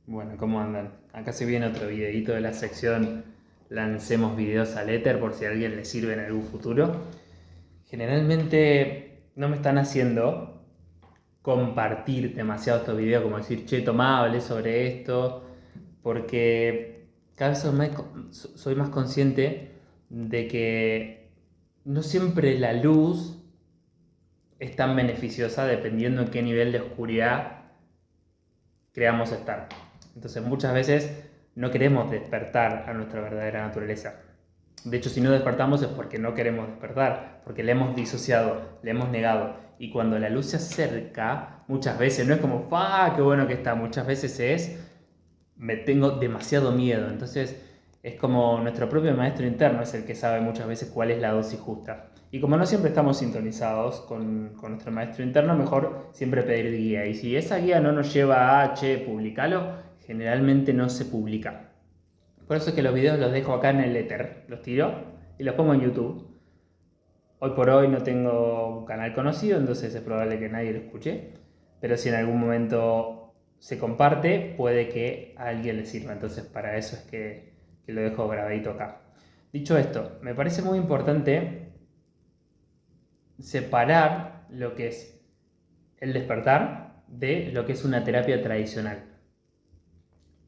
Bueno, ¿cómo andan? Acá se viene otro videito de la sección Lancemos videos al éter por si a alguien le sirve en algún futuro. Generalmente no me están haciendo compartir demasiado estos videos, como decir, che, tomá, hablé sobre esto, porque cada vez soy más consciente de que no siempre la luz es tan beneficiosa dependiendo en qué nivel de oscuridad creamos estar. Entonces muchas veces no queremos despertar a nuestra verdadera naturaleza. De hecho, si no despertamos es porque no queremos despertar, porque le hemos disociado, le hemos negado. Y cuando la luz se acerca, muchas veces no es como, ¡ah, qué bueno que está! Muchas veces me tengo demasiado miedo. Entonces es como nuestro propio maestro interno es el que sabe muchas veces cuál es la dosis justa. Y como no siempre estamos sintonizados con nuestro maestro interno, mejor siempre pedir guía. Y si esa guía no nos lleva a, che, publicalo, generalmente no se publica. Por eso es que los videos los dejo acá en el éter, los tiro y los pongo en YouTube. Hoy por hoy no tengo un canal conocido, entonces es probable que nadie lo escuche. Pero si en algún momento se comparte, puede que a alguien le sirva. Entonces para eso es que lo dejo grabadito acá. Dicho esto, me parece muy importante separar lo que es el despertar de lo que es una terapia tradicional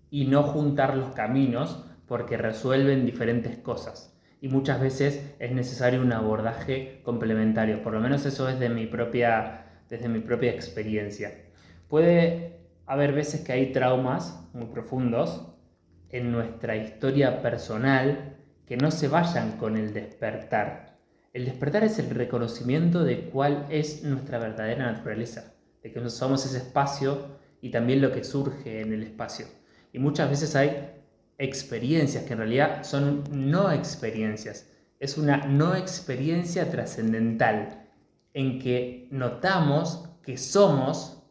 y no juntar los caminos porque resuelven diferentes cosas. Y muchas veces es necesario un abordaje complementario, por lo menos eso es desde mi propia experiencia. Puede haber veces que hay traumas muy profundos en nuestra historia personal que no se vayan con el despertar. El despertar es el reconocimiento de cuál es nuestra verdadera naturaleza, de que somos ese espacio y también lo que surge en el espacio. Y muchas veces hay experiencias que en realidad son no experiencias. Es una no experiencia trascendental en que notamos que somos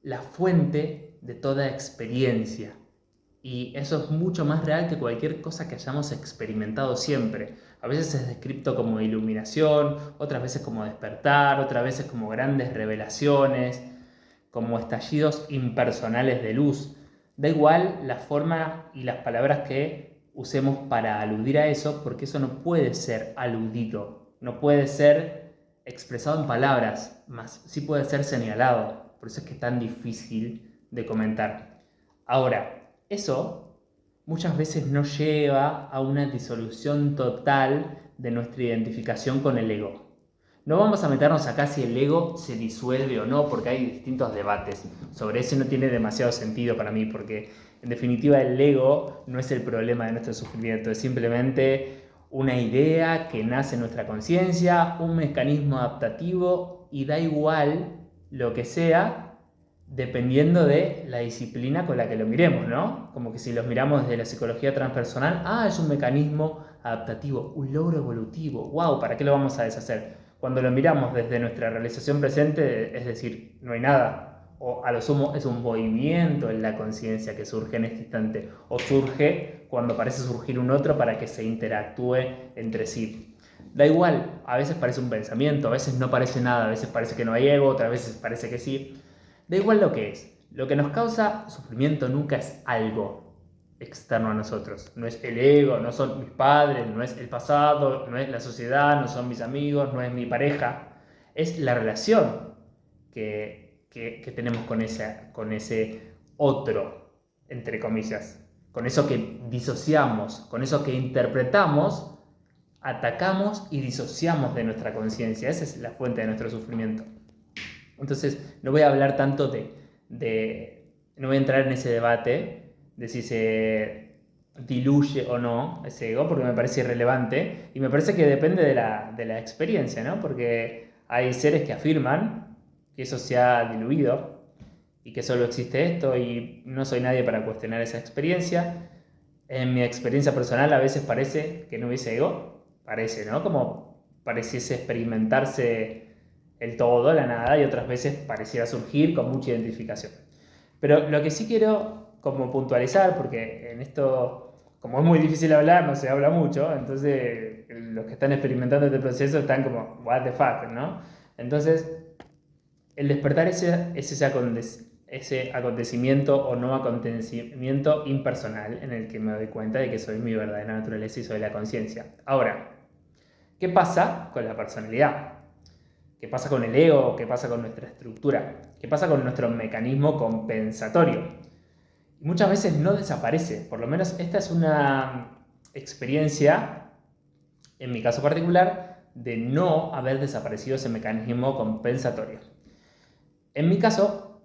la fuente de toda experiencia. Y eso es mucho más real que cualquier cosa que hayamos experimentado siempre. A veces es descrito como iluminación, otras veces como despertar, otras veces como grandes revelaciones, como estallidos impersonales de luz. Da igual la forma y las palabras que usemos para aludir a eso, porque eso no puede ser aludido, no puede ser expresado en palabras, más sí puede ser señalado. Por eso es que es tan difícil de comentar. Ahora, eso muchas veces no lleva a una disolución total de nuestra identificación con el ego. No vamos a meternos acá si el ego se disuelve o no, porque hay distintos debates. Sobre eso no tiene demasiado sentido para mí, porque en definitiva el ego no es el problema de nuestro sufrimiento, es simplemente una idea que nace en nuestra conciencia, un mecanismo adaptativo y da igual lo que sea dependiendo de la disciplina con la que lo miremos, ¿no? Como que si los miramos desde la psicología transpersonal, es un mecanismo adaptativo, un logro evolutivo, wow, ¿para qué lo vamos a deshacer? Cuando lo miramos desde nuestra realización presente, es decir, no hay nada, o a lo sumo es un movimiento en la conciencia que surge en este instante, o surge cuando parece surgir un otro para que se interactúe entre sí. Da igual, a veces parece un pensamiento, a veces no parece nada, a veces parece que no hay ego, otras veces parece que sí. Da igual lo que es. Lo que nos causa sufrimiento nunca es algo externo a nosotros. No es el ego, no son mis padres, no es el pasado, no es la sociedad, no son mis amigos, no es mi pareja. Es la relación que tenemos con ese otro, entre comillas. Con eso que disociamos, con eso que interpretamos, atacamos y disociamos de nuestra conciencia. Esa es la fuente de nuestro sufrimiento. Entonces, no voy a hablar tanto no voy a entrar en ese debate de si se diluye o no ese ego, porque me parece irrelevante y me parece que depende de la experiencia, ¿no? Porque hay seres que afirman que eso se ha diluido y que solo existe esto y no soy nadie para cuestionar esa experiencia. En mi experiencia personal a veces parece que no hubiese ego, parece, ¿no? Como pareciese experimentarse el todo, la nada, y otras veces pareciera surgir con mucha identificación. Pero lo que sí quiero como puntualizar, porque en esto, como es muy difícil hablar, no se habla mucho, entonces los que están experimentando este proceso están como, what the fuck, ¿no? Entonces, el despertar es esa ese acontecimiento o no acontecimiento impersonal en el que me doy cuenta de que soy mi verdadera naturaleza y soy la conciencia. Ahora, ¿qué pasa con la personalidad? ¿Qué pasa con el ego? ¿Qué pasa con nuestra estructura? ¿Qué pasa con nuestro mecanismo compensatorio? Y muchas veces no desaparece. Por lo menos esta es una experiencia, en mi caso particular, de no haber desaparecido ese mecanismo compensatorio. En mi caso,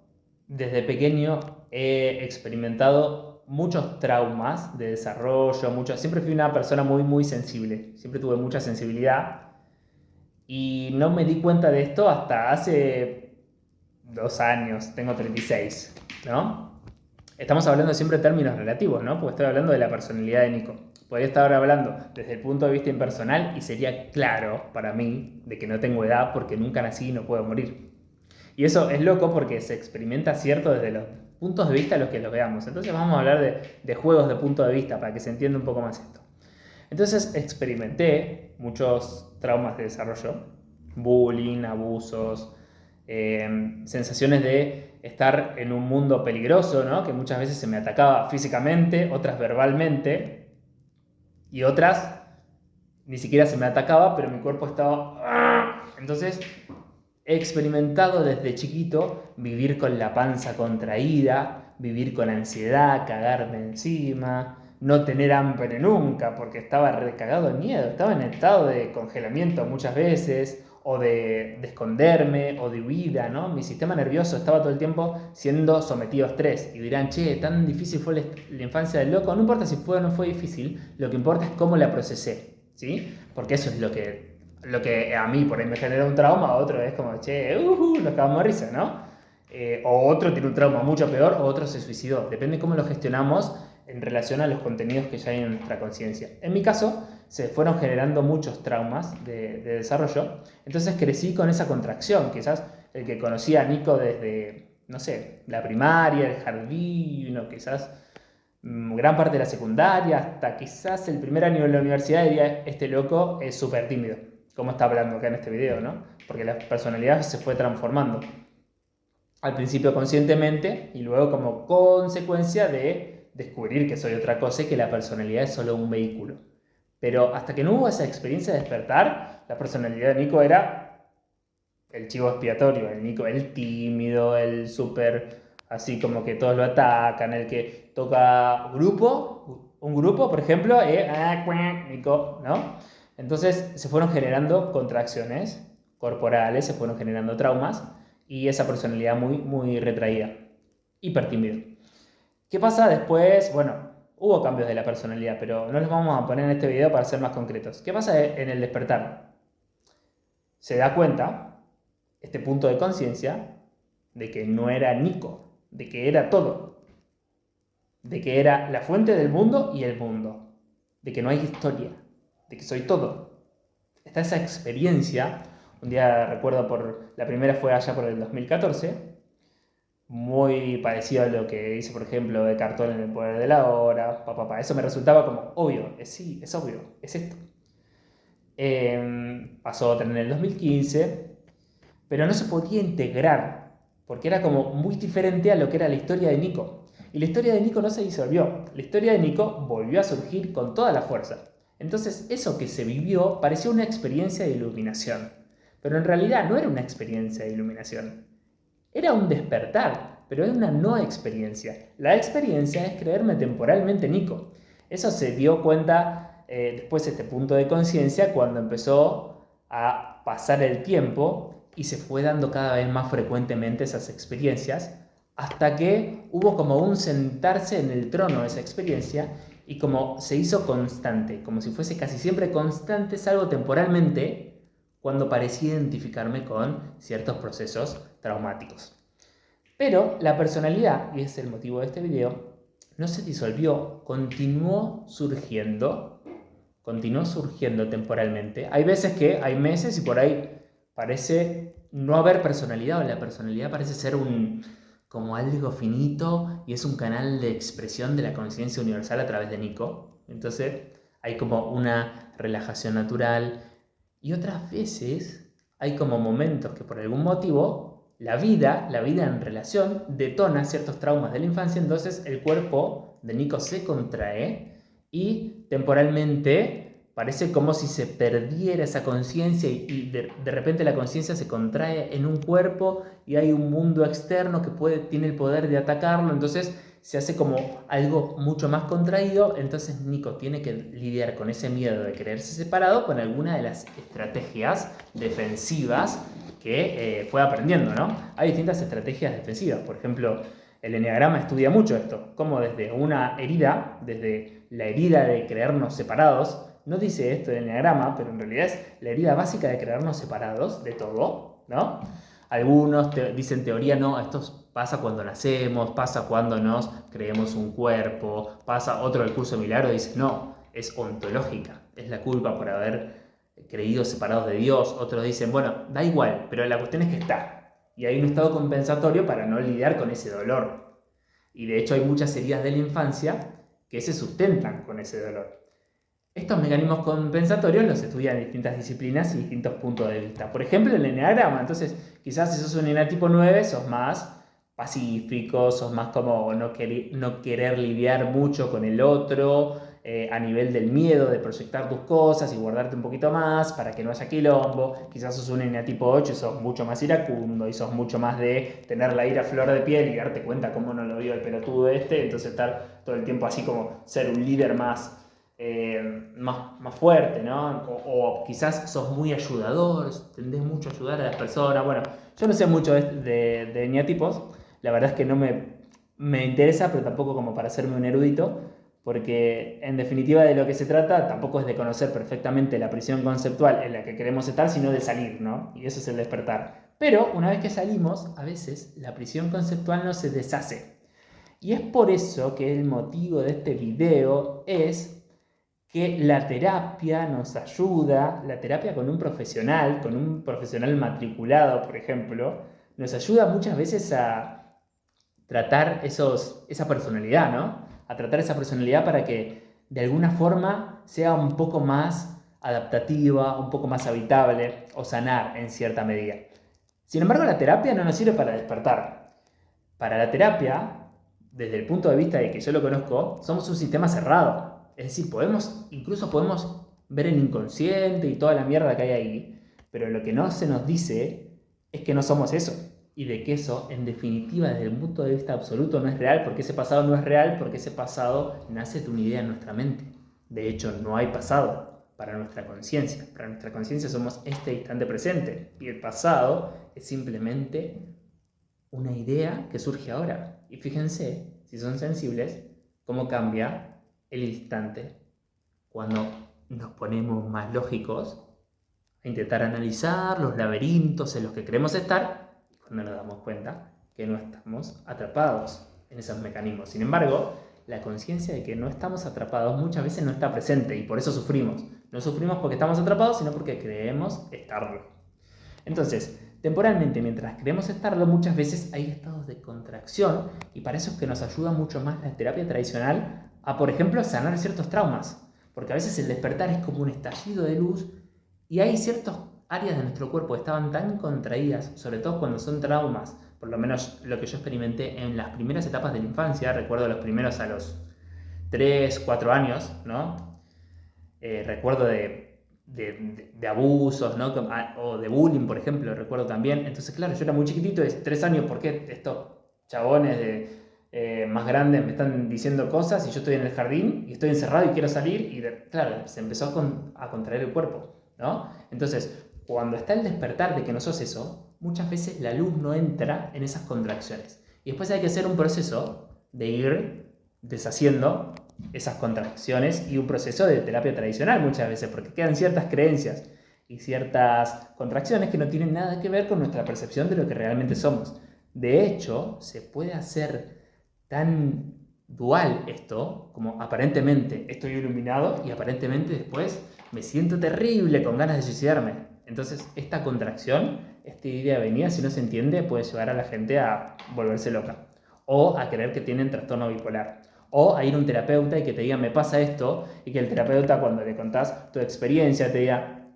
desde pequeño he experimentado muchos traumas de desarrollo, siempre fui una persona muy sensible, siempre tuve mucha sensibilidad y no me di cuenta de esto hasta hace 2 años, tengo 36, ¿no? Estamos hablando siempre en términos relativos, ¿no? Porque estoy hablando de la personalidad de Nico. Podría estar hablando desde el punto de vista impersonal y sería claro para mí de que no tengo edad porque nunca nací y no puedo morir. Y eso es loco porque se experimenta cierto desde los puntos de vista a los que los veamos. Entonces vamos a hablar de juegos de punto de vista para que se entienda un poco más esto. Entonces experimenté muchos traumas de desarrollo, bullying, abusos, sensaciones de estar en un mundo peligroso, ¿no? Que muchas veces se me atacaba físicamente, otras verbalmente y otras ni siquiera se me atacaba, pero mi cuerpo estaba... Entonces he experimentado desde chiquito vivir con la panza contraída, vivir con ansiedad, cagarme encima, no tener hambre nunca porque estaba recagado de miedo, estaba en estado de congelamiento muchas veces, o de esconderme, o de huida, ¿no? Mi sistema nervioso estaba todo el tiempo siendo sometido a estrés. Y dirán, che, tan difícil fue la infancia del loco. No importa si fue o no fue difícil, lo que importa es cómo la procesé, ¿sí? Porque eso es lo que a mí por ahí me genera un trauma, a otro es como, che, nos cagamos de risa, ¿no? O otro tiene un trauma mucho peor, o otro se suicidó. Depende de cómo lo gestionamos en relación a los contenidos que ya hay en nuestra conciencia. En mi caso, se fueron generando muchos traumas de desarrollo, entonces crecí con esa contracción. Quizás el que conocía a Nico desde, no sé, la primaria, el jardín, o quizás gran parte de la secundaria, hasta quizás el primer año de la universidad, diría, este loco es súper tímido, como está hablando acá en este video, ¿no? Porque la personalidad se fue transformando. Al principio conscientemente y luego como consecuencia de descubrir que soy otra cosa y que la personalidad es solo un vehículo. Pero hasta que no hubo esa experiencia de despertar, la personalidad de Nico era el chivo expiatorio, el Nico, el tímido, el súper así como que todos lo atacan, el que toca un grupo, por ejemplo, Nico, ¿no? Entonces se fueron generando contracciones corporales, se fueron generando traumas y esa personalidad muy retraída, hipertímido. ¿Qué pasa después? Bueno, hubo cambios de la personalidad, pero no los vamos a poner en este video para ser más concretos. ¿Qué pasa en el despertar? Se da cuenta, este punto de conciencia, de que no era Nico, de que era todo, de que era la fuente del mundo y el mundo, de que no hay historia, de que soy todo. Está esa experiencia, un día recuerdo la primera fue allá por el 2014, muy parecido a lo que hice, por ejemplo, de Cartón en el poder de la hora, Eso me resultaba como obvio, sí, es obvio, es esto. Pasó otra en el 2015, pero no se podía integrar, porque era como muy diferente a lo que era la historia de Nico. Y la historia de Nico no se disolvió, la historia de Nico volvió a surgir con toda la fuerza. Entonces eso que se vivió parecía una experiencia de iluminación, pero en realidad no era una experiencia de iluminación. Era un despertar, pero era una no experiencia. La experiencia es creerme temporalmente Nico. Eso se dio cuenta después de este punto de conciencia cuando empezó a pasar el tiempo y se fue dando cada vez más frecuentemente esas experiencias hasta que hubo como un sentarse en el trono de esa experiencia y como se hizo constante, como si fuese casi siempre constante, salvo temporalmente, cuando parecía identificarme con ciertos procesos traumáticos. Pero la personalidad, y es el motivo de este video, no se disolvió, continuó surgiendo temporalmente. Hay veces que hay meses y por ahí parece no haber personalidad, o la personalidad parece ser como algo finito y es un canal de expresión de la conciencia universal a través de Nico. Entonces hay como una relajación natural y otras veces hay como momentos que por algún motivo la vida en relación detona ciertos traumas de la infancia, entonces el cuerpo de Nico se contrae y temporalmente parece como si se perdiera esa conciencia y de repente la conciencia se contrae en un cuerpo y hay un mundo externo que tiene el poder de atacarlo, entonces se hace como algo mucho más contraído, entonces Nico tiene que lidiar con ese miedo de creerse separado con alguna de las estrategias defensivas que fue aprendiendo, ¿no? Hay distintas estrategias defensivas, por ejemplo, el eneagrama estudia mucho esto, como desde una herida, desde la herida de creernos separados, no dice esto el eneagrama, pero en realidad es la herida básica de creernos separados de todo, ¿no? Algunos dicen teoría, no, esto pasa cuando nacemos, pasa cuando nos creemos un cuerpo, pasa otro del curso de milagros, dice, no, es ontológica, es la culpa por haber creídos separados de Dios. Otros dicen, bueno, da igual, pero la cuestión es que está. Y hay un estado compensatorio para no lidiar con ese dolor. Y de hecho hay muchas heridas de la infancia que se sustentan con ese dolor. Estos mecanismos compensatorios los estudian distintas disciplinas y distintos puntos de vista. Por ejemplo, el eneagrama. Entonces, quizás si sos un eneatipo 9, sos más pacífico, sos más como no querer lidiar mucho con el otro, a nivel del miedo de proyectar tus cosas y guardarte un poquito más para que no haya quilombo. Quizás sos un eneatipo 8 y sos mucho más iracundo y sos mucho más de tener la ira a flor de piel y darte cuenta cómo no lo vio el pelotudo entonces estar todo el tiempo así como ser un líder más fuerte, ¿no? O quizás sos muy ayudador, tendés mucho a ayudar a las personas. Bueno, yo no sé mucho de eneatipos, la verdad es que no me interesa, pero tampoco como para hacerme un erudito, porque en definitiva de lo que se trata tampoco es de conocer perfectamente la prisión conceptual en la que queremos estar, sino de salir, ¿no? Y eso es el despertar. Pero una vez que salimos, a veces la prisión conceptual no se deshace. Y es por eso que el motivo de este video es que la terapia nos ayuda, la terapia con un profesional matriculado, por ejemplo, nos ayuda muchas veces a tratar esa personalidad, ¿no? A tratar esa personalidad para que de alguna forma sea un poco más adaptativa, un poco más habitable o sanar en cierta medida. Sin embargo, la terapia no nos sirve para despertar. Para la terapia, desde el punto de vista de que yo lo conozco, somos un sistema cerrado. Es decir, incluso podemos ver el inconsciente y toda la mierda que hay ahí, pero lo que no se nos dice es que no somos eso. Y de que eso, en definitiva, desde el punto de vista absoluto, no es real, porque ese pasado no es real, porque ese pasado nace de una idea en nuestra mente. De hecho, no hay pasado para nuestra conciencia. Para nuestra conciencia somos este instante presente. Y el pasado es simplemente una idea que surge ahora. Y fíjense, si son sensibles, cómo cambia el instante cuando nos ponemos más lógicos a intentar analizar los laberintos en los que queremos estar y cuando nos damos cuenta que no estamos atrapados en esos mecanismos. Sin embargo, la conciencia de que no estamos atrapados muchas veces no está presente y por eso sufrimos. No sufrimos porque estamos atrapados, sino porque creemos estarlo. Entonces, temporalmente, mientras creemos estarlo, muchas veces hay estados de contracción y para eso es que nos ayuda mucho más la terapia tradicional a, por ejemplo, sanar ciertos traumas. Porque a veces el despertar es como un estallido de luz y hay ciertas áreas de nuestro cuerpo que estaban tan contraídas, sobre todo cuando son traumas, por lo menos lo que yo experimenté en las primeras etapas de la infancia, recuerdo los primeros a los 3, 4 años, ¿no? Recuerdo de abusos, ¿no? O de bullying, por ejemplo, recuerdo también. Entonces, claro, yo era muy chiquitito, de 3 años, ¿por qué estos chabones más grandes me están diciendo cosas y yo estoy en el jardín y estoy encerrado y quiero salir? Y claro, se empezó a contraer el cuerpo, ¿no? Entonces, cuando está el despertar de que no sos eso, muchas veces la luz no entra en esas contracciones. Y después hay que hacer un proceso de ir deshaciendo esas contracciones y un proceso de terapia tradicional muchas veces, porque quedan ciertas creencias y ciertas contracciones que no tienen nada que ver con nuestra percepción de lo que realmente somos. De hecho, se puede hacer tan dual esto, como aparentemente estoy iluminado y aparentemente después me siento terrible con ganas de suicidarme. Entonces, esta contracción, esta idea venida, si no se entiende, puede llevar a la gente a volverse loca o a creer que tienen trastorno bipolar. O a ir a un terapeuta y que te diga, me pasa esto, y que el terapeuta cuando le contás tu experiencia te diga,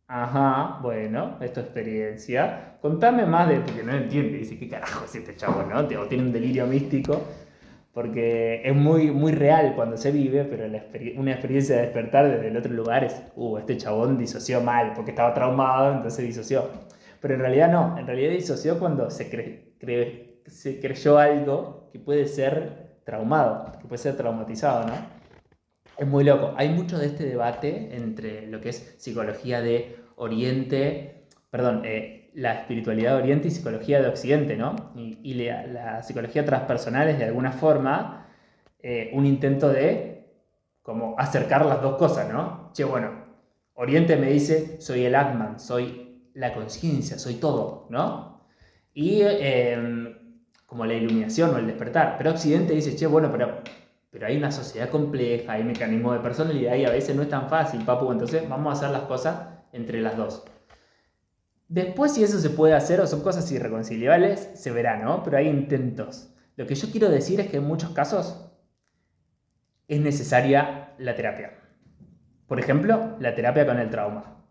Ajá, bueno, es tu experiencia. Contame más de, porque no entiende, dice, ¿qué carajo es este chavo, no? O tiene un delirio místico, porque es muy, muy real cuando se vive, pero una experiencia de despertar desde el otro lugar es, este chabón disoció mal, porque estaba traumado, entonces disoció. Pero en realidad no, en realidad disoció cuando se creyó algo que puede ser traumado, que puede ser traumatizado, ¿no? Es muy loco. Hay mucho de este debate entre lo que es psicología de Oriente, perdón, la espiritualidad de Oriente y psicología de Occidente, ¿no? Y la psicología transpersonal es de alguna forma un intento de como acercar las dos cosas, ¿no? Che, bueno, Oriente me dice, soy el Atman, soy la conciencia, soy todo, ¿no? Y como la iluminación o el despertar. Pero Occidente dice, che, bueno, pero hay una sociedad compleja, hay mecanismos de personalidad y a veces no es tan fácil, papu, entonces vamos a hacer las cosas entre las dos. Después, si eso se puede hacer o son cosas irreconciliables, se verá, ¿no? Pero hay intentos. Lo que yo quiero decir es que en muchos casos es necesaria la terapia. Por ejemplo, la terapia con el trauma.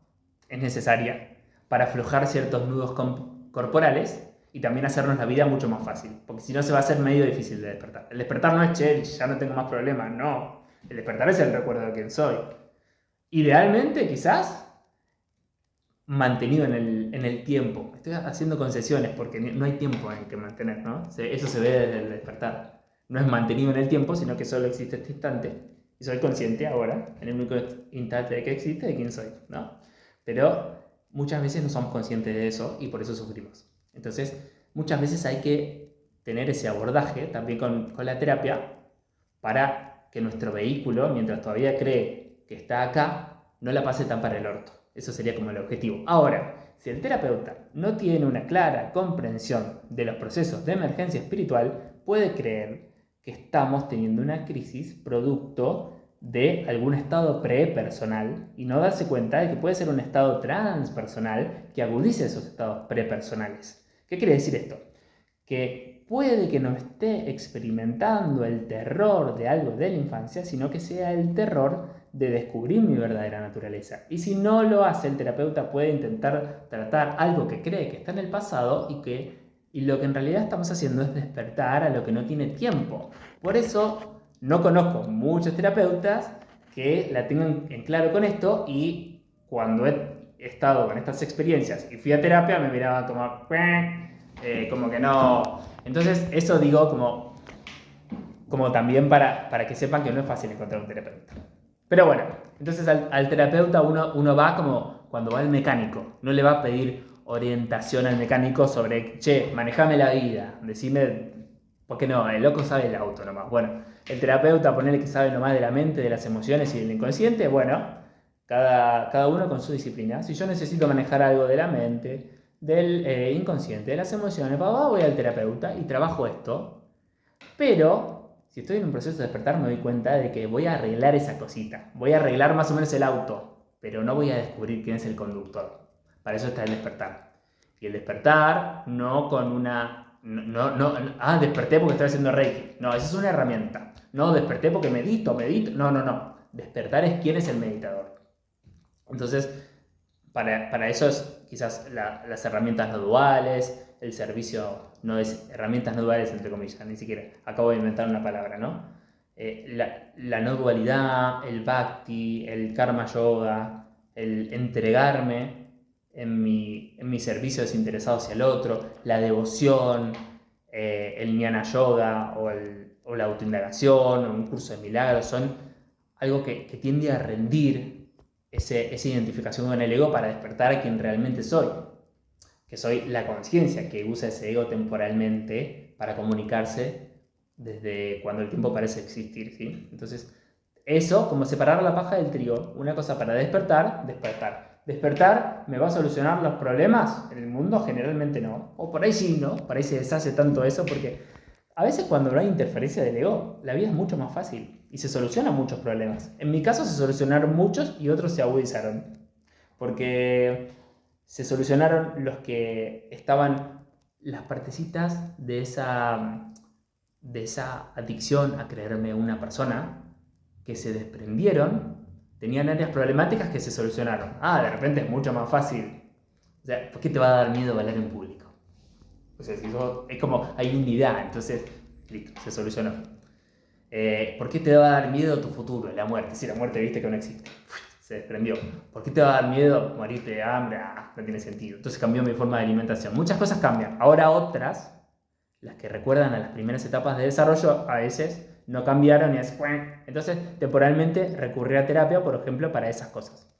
Es necesaria para aflojar ciertos nudos corporales y también hacernos la vida mucho más fácil. Porque si no se va a hacer medio difícil de despertar. El despertar no es, che, ya no tengo más problemas, no. El despertar es el recuerdo de quién soy. Idealmente, quizás, mantenido en el tiempo. Estoy haciendo concesiones porque no hay tiempo en el que mantener, ¿no? Eso se ve desde el despertar. No es mantenido en el tiempo, sino que solo existe este instante. Y soy consciente ahora, en el único instante de que existe, de quién soy, ¿no? Pero muchas veces no somos conscientes de eso y por eso sufrimos. Entonces, muchas veces hay que tener ese abordaje también con la terapia para que nuestro vehículo, mientras todavía cree que está acá, no la pase tan para el orto. Eso sería como el objetivo. Ahora, si el terapeuta no tiene una clara comprensión de los procesos de emergencia espiritual, puede creer que estamos teniendo una crisis producto de algún estado prepersonal y no darse cuenta de que puede ser un estado transpersonal que agudice esos estados prepersonales. ¿Qué quiere decir esto? Que puede que no esté experimentando el terror de algo de la infancia, sino que sea el terror de descubrir mi verdadera naturaleza. Y si no lo hace, el terapeuta puede intentar tratar algo que cree que está en el pasado y lo que en realidad estamos haciendo es despertar a lo que no tiene tiempo. Por eso no conozco muchos terapeutas que la tengan en claro con esto y cuando he estado con estas experiencias y fui a terapia me miraban como que no. Entonces eso digo como también para que sepan que no es fácil encontrar un terapeuta. Pero bueno, entonces al terapeuta uno va como cuando va al mecánico, no le va a pedir orientación al mecánico sobre, che, manejame la vida, decime, porque no, el loco sabe el auto nomás. Bueno, el terapeuta ponele que sabe nomás de la mente, de las emociones y del inconsciente, bueno, cada uno con su disciplina. Si yo necesito manejar algo de la mente, del inconsciente, de las emociones, voy al terapeuta y trabajo esto, pero si estoy en un proceso de despertar me doy cuenta de que voy a arreglar esa cosita. Voy a arreglar más o menos el auto, pero no voy a descubrir quién es el conductor. Para eso está el despertar. Y el despertar no con una... desperté porque estoy haciendo Reiki. No, esa es una herramienta. No, desperté porque medito. No. Despertar es quién es el meditador. Entonces, para eso es quizás las herramientas no duales, el servicio no es herramientas no duales, entre comillas, ni siquiera, acabo de inventar una palabra, ¿no? La no dualidad, el bhakti, el karma yoga, el entregarme en mi servicio desinteresado hacia el otro, la devoción, el jnana yoga o la autoindagación o un curso de milagros, son algo que tiende a rendir esa identificación con el ego para despertar a quien realmente soy, que soy la conciencia que usa ese ego temporalmente para comunicarse desde cuando el tiempo parece existir, ¿sí? Entonces, eso, como separar la paja del trigo, una cosa para despertar. Despertar me va a solucionar los problemas en el mundo, generalmente no, o por ahí sí, ¿no? Por ahí se deshace tanto eso porque a veces cuando no hay interferencia del ego, la vida es mucho más fácil y se solucionan muchos problemas. En mi caso se solucionaron muchos y otros se agudizaron. Porque se solucionaron los que estaban las partecitas de esa adicción a creerme una persona que se desprendieron tenían áreas problemáticas que se solucionaron. De repente es mucho más fácil. O sea, ¿por qué te va a dar miedo bailar en público? O sea, es como, hay unidad, entonces, listo, se solucionó. ¿Por qué te va a dar miedo tu futuro, la muerte? Si la muerte viste que no existe, se desprendió. ¿Por qué te va a dar miedo morirte de hambre? No tiene sentido. Entonces cambió mi forma de alimentación. Muchas cosas cambian. Ahora otras, las que recuerdan a las primeras etapas de desarrollo, a veces no cambiaron y es... Entonces, temporalmente recurrí a terapia, por ejemplo, para esas cosas.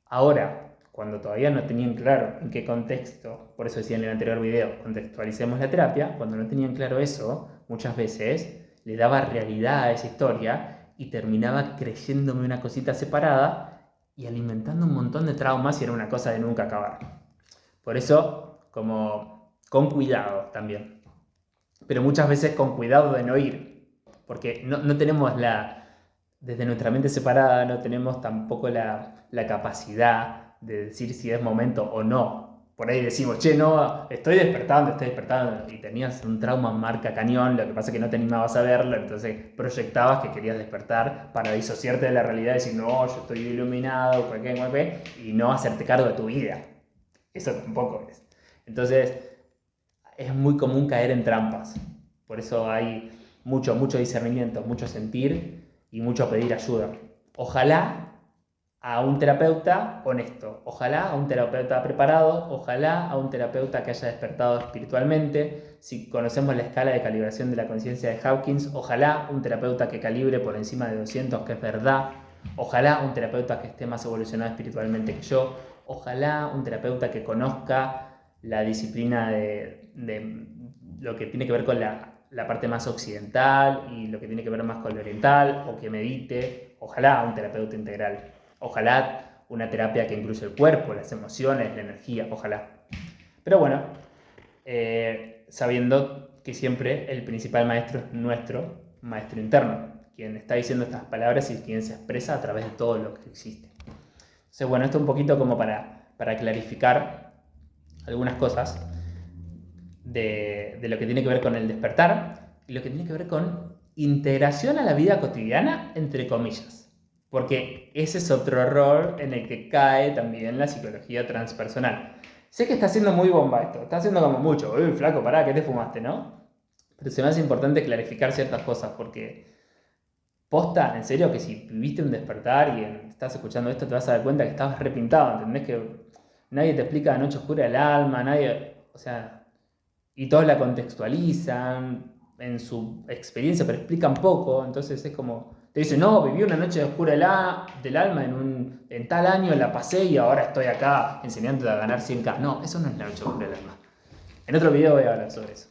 Ahora, cuando todavía no tenían claro en qué contexto, por eso decía en el anterior video, contextualicemos la terapia, cuando no tenían claro eso, muchas veces le daba realidad a esa historia y terminaba creyéndome una cosita separada y alimentando un montón de traumas y era una cosa de nunca acabar. Por eso, como con cuidado también. Pero muchas veces con cuidado de no ir, porque no tenemos desde nuestra mente separada, no tenemos tampoco la capacidad de decir si es momento o no. Por ahí decimos, che, no, estoy despertando, y tenías un trauma marca cañón, lo que pasa es que no te animabas a verlo, entonces proyectabas que querías despertar para disociarte de la realidad y decir, no, yo estoy iluminado, y no hacerte cargo de tu vida. Eso tampoco es. Entonces, es muy común caer en trampas. Por eso hay mucho discernimiento, mucho sentir y mucho pedir ayuda. Ojalá a un terapeuta honesto, ojalá a un terapeuta preparado, ojalá a un terapeuta que haya despertado espiritualmente. Si conocemos la escala de calibración de la conciencia de Hawkins, ojalá un terapeuta que calibre por encima de 200, que es verdad. Ojalá un terapeuta que esté más evolucionado espiritualmente que yo. Ojalá un terapeuta que conozca la disciplina de lo que tiene que ver con la parte más occidental y lo que tiene que ver más con lo oriental, o que medite. Ojalá un terapeuta integral. Ojalá una terapia que incluya el cuerpo, las emociones, la energía, ojalá. Pero bueno, sabiendo que siempre el principal maestro es nuestro maestro interno, quien está diciendo estas palabras y quien se expresa a través de todo lo que existe. Entonces, bueno, esto un poquito como para clarificar algunas cosas de lo que tiene que ver con el despertar y lo que tiene que ver con integración a la vida cotidiana, entre comillas. Porque ese es otro error en el que cae también la psicología transpersonal. Sé que está haciendo muy bomba esto, está haciendo como mucho. Uy, flaco, pará, ¿qué te fumaste, no? Pero se me hace importante clarificar ciertas cosas porque posta, en serio, que si viviste un despertar y estás escuchando esto te vas a dar cuenta que estabas repintado, ¿entendés? Que nadie te explica la noche oscura del alma, o sea, y todos la contextualizan en su experiencia, pero explican poco, entonces es como, te dicen, no, viví una noche oscura del alma en tal año, la pasé y ahora estoy acá enseñándote a ganar 100K. No, eso no es la noche oscura del alma. En otro video voy a hablar sobre eso.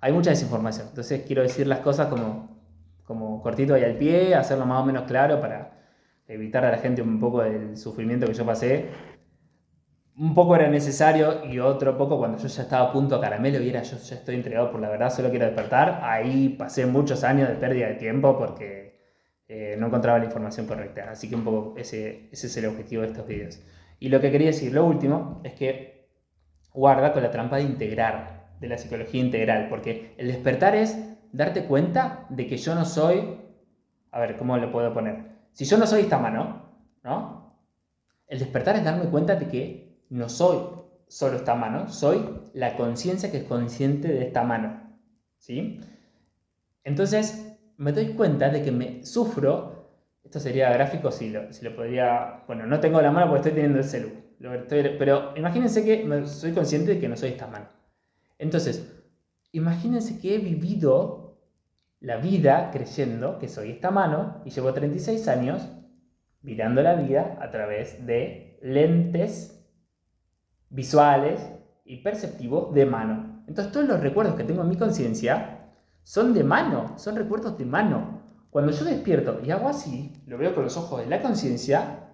Hay mucha desinformación, entonces quiero decir las cosas como cortito y al pie, hacerlo más o menos claro para evitar a la gente un poco del sufrimiento que yo pasé. Un poco era necesario y otro poco cuando yo ya estaba a punto a caramelo y yo ya estoy entregado por la verdad, solo quiero despertar. Ahí pasé muchos años de pérdida de tiempo porque no encontraba la información correcta. Así que un poco ese es el objetivo de estos videos. Y lo que quería decir, lo último, es que guarda con la trampa de integrar, de la psicología integral, porque el despertar es darte cuenta de que yo no soy, a ver, ¿cómo lo puedo poner? Si yo no soy esta mano, ¿no? El despertar es darme cuenta de que no soy solo esta mano, soy la conciencia que es consciente de esta mano, ¿sí? Entonces me doy cuenta de que me sufro, esto sería gráfico si lo podría, bueno, no tengo la mano porque estoy teniendo el celu, pero imagínense que soy consciente de que no soy esta mano. Entonces, imagínense que he vivido la vida creyendo que soy esta mano y llevo 36 años mirando la vida a través de lentes visuales y perceptivos de mano. Entonces todos los recuerdos que tengo en mi conciencia son de mano, son recuerdos de mano. Cuando yo despierto y hago así, lo veo con los ojos de la conciencia,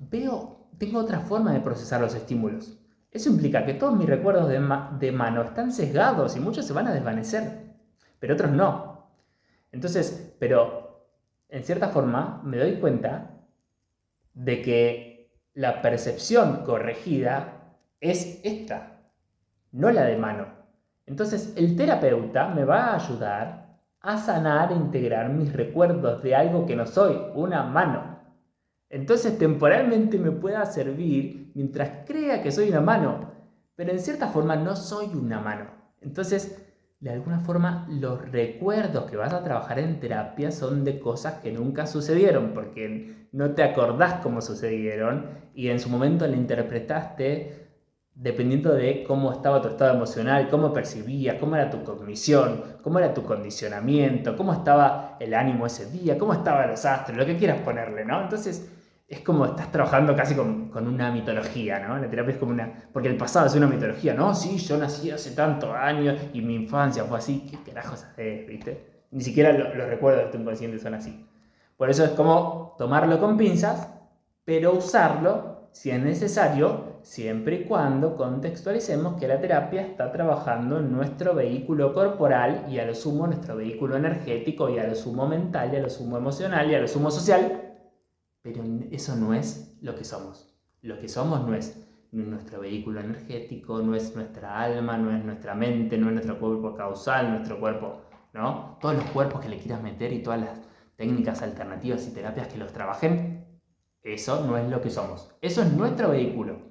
tengo otra forma de procesar los estímulos. Eso implica que todos mis recuerdos de mano están sesgados y muchos se van a desvanecer, pero otros no. Entonces, pero en cierta forma me doy cuenta de que la percepción corregida es esta, no la de mano. Entonces el terapeuta me va a ayudar a sanar e integrar mis recuerdos de algo que no soy, una mano. Entonces temporalmente me pueda servir mientras crea que soy una mano, pero en cierta forma no soy una mano. Entonces, de alguna forma, los recuerdos que vas a trabajar en terapia son de cosas que nunca sucedieron, porque no te acordás cómo sucedieron y en su momento la interpretaste dependiendo de cómo estaba tu estado emocional, cómo percibías, cómo era tu cognición, cómo era tu condicionamiento, cómo estaba el ánimo ese día, cómo estaban los astros, lo que quieras ponerle, ¿no? Entonces, es como estás trabajando casi con una mitología, ¿no? La terapia es como una... Porque el pasado es una mitología, ¿no? Sí, yo nací hace tantos años y mi infancia fue así. ¿Qué carajos haces, viste? Ni siquiera los recuerdos de tu inconsciente son así. Por eso es como tomarlo con pinzas, pero usarlo si es necesario, siempre y cuando contextualicemos que la terapia está trabajando en nuestro vehículo corporal y a lo sumo nuestro vehículo energético y a lo sumo mental y a lo sumo emocional y a lo sumo social. Pero eso no es lo que somos. Lo que somos no es nuestro vehículo energético, no es nuestra alma, no es nuestra mente, no es nuestro cuerpo causal, nuestro cuerpo, ¿no? Todos los cuerpos que le quieras meter y todas las técnicas alternativas y terapias que los trabajen, eso no es lo que somos. Eso es nuestro vehículo.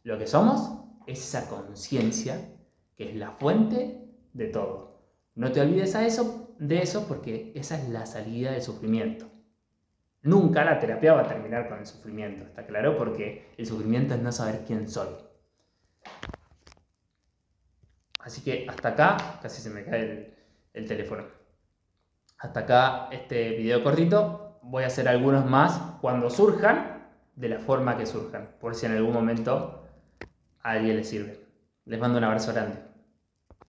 Lo que somos es esa conciencia que es la fuente de todo. No te olvides de eso porque esa es la salida del sufrimiento. Nunca la terapia va a terminar con el sufrimiento, ¿está claro? Porque el sufrimiento es no saber quién soy. Así que hasta acá, casi se me cae el teléfono. Hasta acá este video cortito. Voy a hacer algunos más cuando surjan, de la forma que surjan, por si en algún momento a alguien le sirve. Les mando un abrazo grande.